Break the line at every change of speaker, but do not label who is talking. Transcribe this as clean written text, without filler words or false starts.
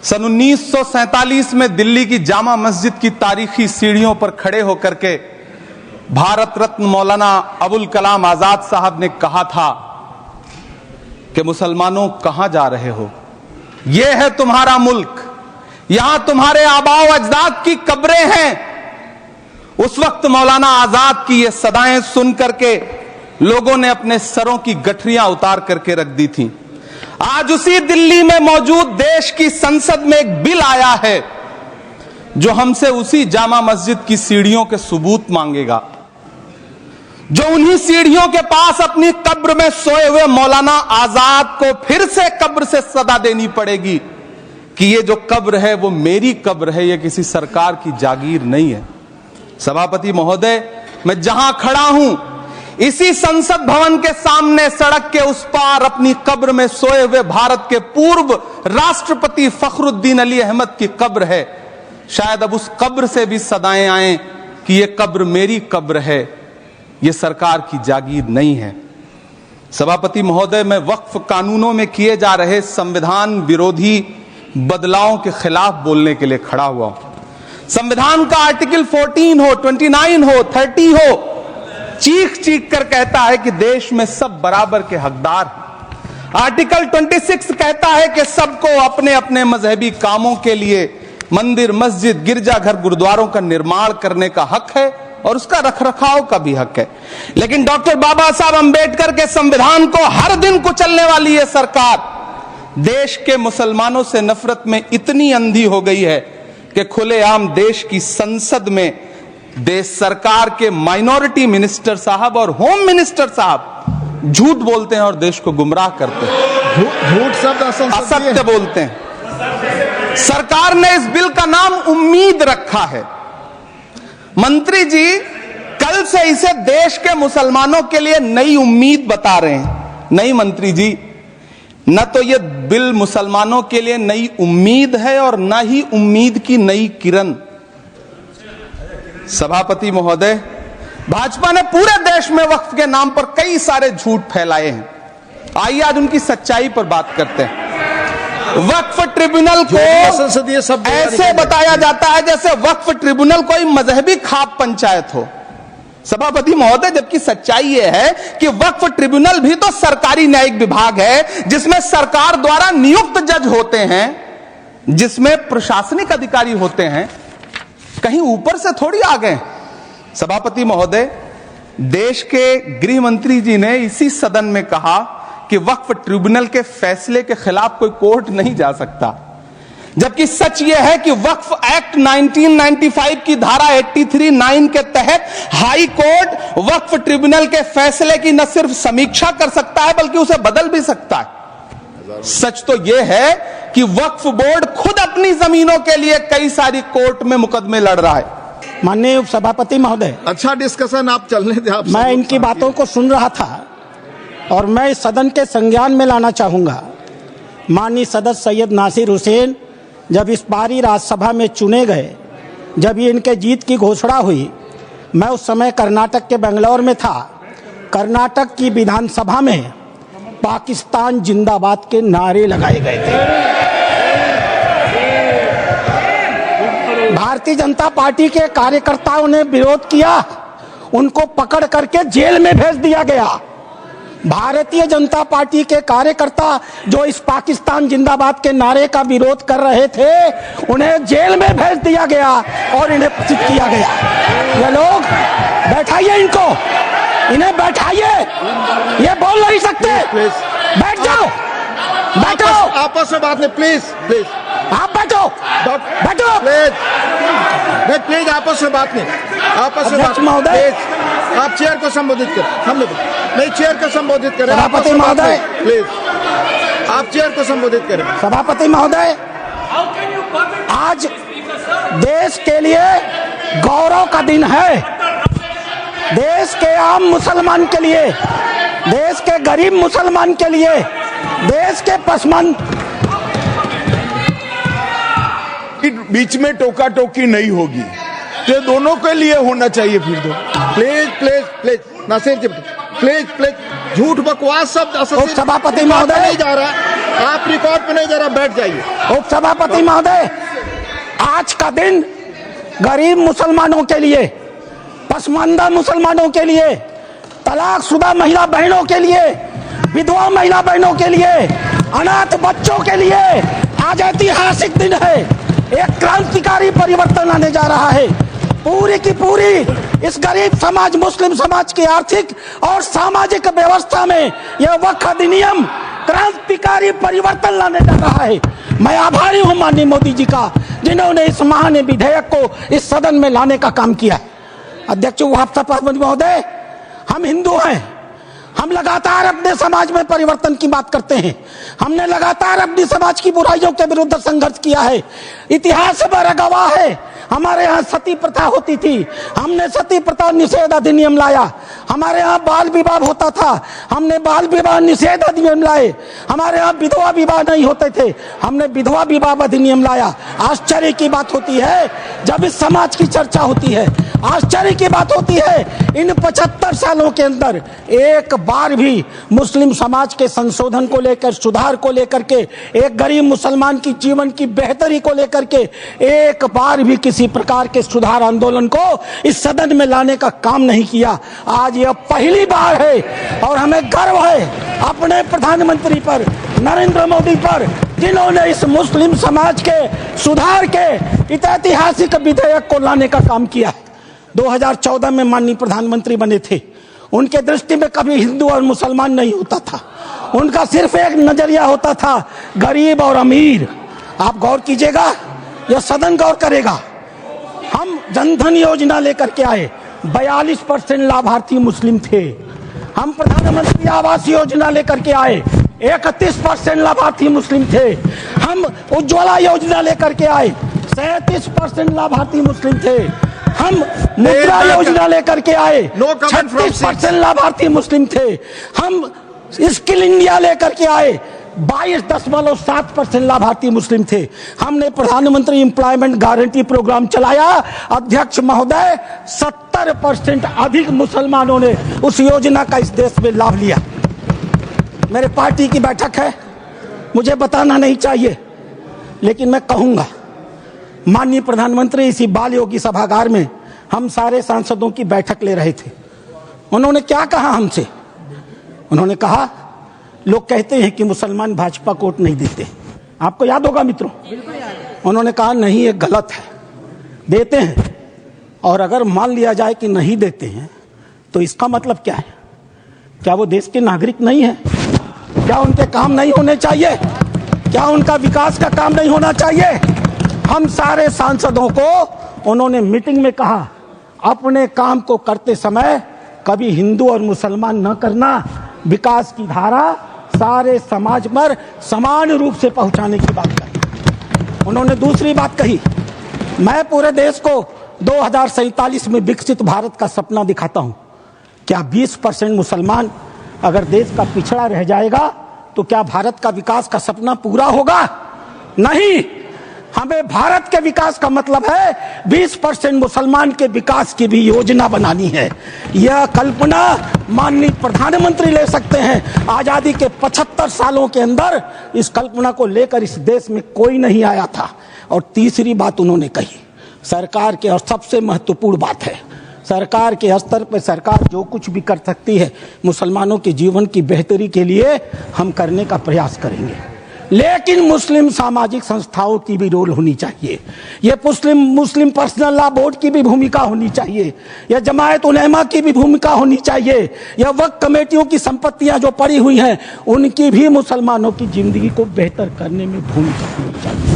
सन 1947 में दिल्ली की जामा मस्जिद की तारीखी सीढ़ियों पर खड़े होकर के भारत रत्न मौलाना अबुल कलाम आजाद साहब ने कहा था कि मुसलमानों कहां जा रहे हो, यह है तुम्हारा मुल्क, यहां तुम्हारे आबाओ अजदाद की कब्रें हैं। उस वक्त मौलाना आजाद की ये सदाएं सुन करके लोगों ने अपने सरों की गठरियां उतार करके रख दी थीं। आज उसी दिल्ली में मौजूद देश की संसद में एक बिल आया है जो हमसे उसी जामा मस्जिद की सीढ़ियों के सबूत मांगेगा, जो उन्हीं सीढ़ियों के पास अपनी कब्र में सोए हुए मौलाना आजाद को फिर से कब्र से सदा देनी पड़ेगी कि ये जो कब्र है वो मेरी कब्र है, ये किसी सरकार की जागीर नहीं है। सभापति महोदय, मैं जहां खड़ा हूं इसी संसद भवन के सामने सड़क के उस पार अपनी कब्र में सोए हुए भारत के पूर्व राष्ट्रपति फखरुद्दीन अली अहमद की कब्र है। शायद अब उस कब्र से भी सदाएं आए कि ये कब्र मेरी कब्र है, ये सरकार की जागीर नहीं है। सभापति महोदय, मैं वक्फ कानूनों में किए जा रहे संविधान विरोधी बदलावों के खिलाफ बोलने के लिए खड़ा हुआ हूं। संविधान का आर्टिकल 14 हो, 29 हो, 30 हो, चीख चीख कर कहता है कि देश में सब बराबर के हकदार हैं। आर्टिकल 26 कहता है कि सबको अपने अपने मजहबी कामों के लिए मंदिर, मस्जिद, गिरजाघर, गुरुद्वारों का निर्माण करने का हक है और उसका रखरखाव का भी हक है। लेकिन डॉक्टर बाबा साहब अंबेडकर के संविधान को हर दिन कुचलने वाली यह सरकार देश के मुसलमानों से नफरत में इतनी अंधी हो गई है कि खुलेआम देश की संसद में देश सरकार के माइनॉरिटी मिनिस्टर साहब और होम मिनिस्टर साहब झूठ बोलते हैं और देश को गुमराह करते हैं,
झूठ शब्द
असत्य बोलते हैं। सरकार ने इस बिल का नाम उम्मीद रखा है। मंत्री जी कल से इसे देश के मुसलमानों के लिए नई उम्मीद बता रहे हैं। नहीं मंत्री जी, न तो यह बिल मुसलमानों के लिए नई उम्मीद है और न ही उम्मीद की नई किरण। सभापति महोदय, भाजपा ने पूरे देश में वक्फ के नाम पर कई सारे झूठ फैलाए हैं। आइए आज उनकी सच्चाई पर बात करते हैं। वक्फ ट्रिब्यूनल को ऐसे बताया जाता है जैसे वक्फ ट्रिब्यूनल कोई मजहबी खाप पंचायत हो। सभापति महोदय, जबकि सच्चाई यह है कि वक्फ ट्रिब्यूनल भी तो सरकारी न्यायिक विभाग है जिसमें सरकार द्वारा नियुक्त जज होते हैं, जिसमें प्रशासनिक अधिकारी होते हैं, कहीं ऊपर से थोड़ी आ गए। सभापति महोदय, देश के गृह मंत्री जी ने इसी सदन में कहा कि वक्फ ट्रिब्यूनल के फैसले के खिलाफ कोई कोर्ट नहीं जा सकता, जबकि सच यह है कि वक्फ एक्ट 1995 की धारा 83(9) के तहत हाई कोर्ट वक्फ ट्रिब्यूनल के फैसले की न सिर्फ समीक्षा कर सकता है बल्कि उसे बदल भी सकता है। सच तो यह है कि वक्फ बोर्ड खुद अपनी जमीनों के लिए कई सारी कोर्ट में मुकदमे लड़ रहा है।
माननीय उपसभापति महोदय,
अच्छा डिस्कशन आप चलने दें।
मैं इनकी बातों को सुन रहा था और मैं इस सदन के संज्ञान में लाना चाहूंगा। माननीय सदस्य सैयद नासिर हुसैन जब इस बारी राज्यसभा में चुने गए, जब ये इनके जीत की घोषणा हुई, मैं उस समय कर्नाटक के बेंगलोर में था। कर्नाटक की विधानसभा में पाकिस्तान जिंदाबाद के नारे लगाए गए थे। भारतीय जनता पार्टी के कार्यकर्ताओं ने विरोध किया, उनको पकड़ करके जेल में भेज दिया गया। भारतीय जनता पार्टी के कार्यकर्ता जो इस पाकिस्तान जिंदाबाद के नारे का विरोध कर रहे थे, उन्हें जेल में भेज दिया गया और इन्हें प्रसिद्ध किया गया। ये लोग बैठाइए, इन्हें बैठाइए, ये बोल नहीं सकते। बैठ जाओ, बैठो,
आपस में बात नहीं, प्लीज प्लीज
आप बैठो, बैठो
प्लीज, प्लीज आपस में बात नहीं, आपस में बात
महोदय,
आप चेयर को संबोधित करें। हम नहीं, चेयर को संबोधित करें।
सभापति महोदय,
प्लीज आप चेयर को संबोधित करें।
सभापति महोदय, आज देश के लिए गौरव का दिन है। देश के आम मुसलमान के लिए, देश के गरीब मुसलमान के लिए, देश के पसमंद
बीच में टोका टोकी नहीं होगी, ये दोनों के लिए होना चाहिए। फिर दो, please please please Nasir ji, please please
झूठ बकवास शब्द
उपसभापति महोदय
नहीं जा रहा, आप रिकॉर्ड पे नहीं जा रहा, बैठ जाइए।
उपसभापति महोदय, आज का दिन गरीब मुसलमानों के लिए, पसमानदा मुसलमानों के लिए, तलाकशुदा महिला बहनों के लिए, विधवा महिला बहनों के लिए, अनाथ बच्चों के लिए आज ऐतिहासिक दिन है। एक क्रांतिकारी परिवर्तन आने जा रहा है। पूरी की पूरी इस गरीब समाज, मुस्लिम समाज की आर्थिक और सामाजिक व्यवस्था में यह वक्फ अधिनियम क्रांतिकारी परिवर्तन लाने जा रहा है। मैं आभारी हूं माननीय मोदी जी का, जिन्होंने इस महान विधेयक को इस सदन में लाने का काम किया। अध्यक्ष उपसभापति महोदय, हम हिंदू हैं, हम लगातार अपने समाज में परिवर्तन की बात करते हैं। हमने लगातार अपनी समाज की बुराइयों के विरुद्ध संघर्ष किया है। इतिहास पर गवाह है, हमारे यहाँ सती प्रथा होती थी, हमने सती प्रथा निषेध अधिनियम लाया। हमारे यहाँ बाल विवाह होता था, हमने बाल विवाह निषेध अधिनियम लाए। हमारे यहाँ विधवा विवाह नहीं होते थे, हमने विधवा विवाह अधिनियम लाया। आश्चर्य की बात होती है जब इस समाज की चर्चा होती है, आश्चर्य की बात होती है इन 75 सालों के अंदर एक बार भी मुस्लिम समाज के संशोधन को लेकर, सुधार को लेकर के, एक गरीब मुसलमान की जीवन की बेहतरी को लेकर के एक बार भी किसी प्रकार के सुधार आंदोलन को इस सदन में लाने का काम नहीं किया। आज यह पहली बार है और हमें गर्व है अपने प्रधानमंत्री पर, नरेंद्र मोदी पर, जिन्होंने इस मुस्लिम समाज के सुधार के इस ऐतिहासिक विधेयक को लाने का काम किया है। 2014 में माननीय प्रधानमंत्री बने थे, उनके दृष्टि में कभी हिंदू और मुसलमान नहीं होता था, उनका सिर्फ एक नजरिया होता था, गरीब और अमीर। आप गौर कीजिएगा, यह सदन गौर करेगा। हम जनधन योजना लेकर के आए, 42% लाभार्थी मुस्लिम थे। हम प्रधानमंत्री आवास योजना लेकर के आए, 31% लाभार्थी मुस्लिम थे। हम उज्ज्वला योजना लेकर के आए, 37% लाभार्थी मुस्लिम थे। हम मुद्रा योजना लेकर के आए, 36% लाभार्थी मुस्लिम थे। हम स्किल इंडिया लेकर के आए, 22.7% लाभार्थी मुस्लिम थे। हमने प्रधानमंत्री एम्प्लॉयमेंट गारंटी प्रोग्राम चलाया, अध्यक्ष महोदय 70% अधिक मुसलमानों ने उस योजना का इस देश में लाभ लिया। मेरे पार्टी की बैठक है, मुझे बताना नहीं चाहिए, लेकिन मैं कहूंगा, माननीय प्रधानमंत्री इसी बाल योगी सभागार में हम सारे सांसदों की बैठक ले रहे थे। उन्होंने क्या कहा हमसे? उन्होंने कहा, लोग कहते हैं कि मुसलमान भाजपा को वोट नहीं देते, आपको याद होगा मित्रों। उन्होंने कहा नहीं, ये गलत है, देते हैं। और अगर मान लिया जाए कि नहीं देते हैं तो इसका मतलब क्या है? क्या वो देश के नागरिक नहीं है? क्या उनके काम नहीं होने चाहिए? क्या उनका विकास का काम नहीं होना चाहिए? हम सारे सांसदों को उन्होंने मीटिंग में कहा, अपने काम को करते समय कभी हिंदू और मुसलमान न करना, विकास की धारा सारे समाज पर समान रूप से पहुंचाने की बात कही। उन्होंने दूसरी बात कही, मैं पूरे देश को 2047 में विकसित भारत का सपना दिखाता हूं। क्या 20% मुसलमान अगर देश का पिछड़ा रह जाएगा तो क्या भारत का विकास का सपना पूरा होगा? नहीं। हमें भारत के विकास का मतलब है 20% मुसलमान के विकास की भी योजना बनानी है। यह कल्पना माननीय प्रधानमंत्री ले सकते हैं। आजादी के 75 सालों के अंदर इस कल्पना को लेकर इस देश में कोई नहीं आया था। और तीसरी बात उन्होंने कही, सरकार के, और सबसे महत्वपूर्ण बात है, सरकार के स्तर पर सरकार जो कुछ भी कर सकती है मुसलमानों के जीवन की बेहतरी के लिए हम करने का प्रयास करेंगे, लेकिन मुस्लिम सामाजिक संस्थाओं की भी रोल होनी चाहिए। ये मुस्लिम पर्सनल लॉ बोर्ड की भी भूमिका होनी चाहिए, यह जमायत उलेमा की भी भूमिका होनी चाहिए, यह वक्फ कमेटियों की संपत्तियां जो पड़ी हुई हैं उनकी भी मुसलमानों की जिंदगी को बेहतर करने में भूमिका होनी चाहिए।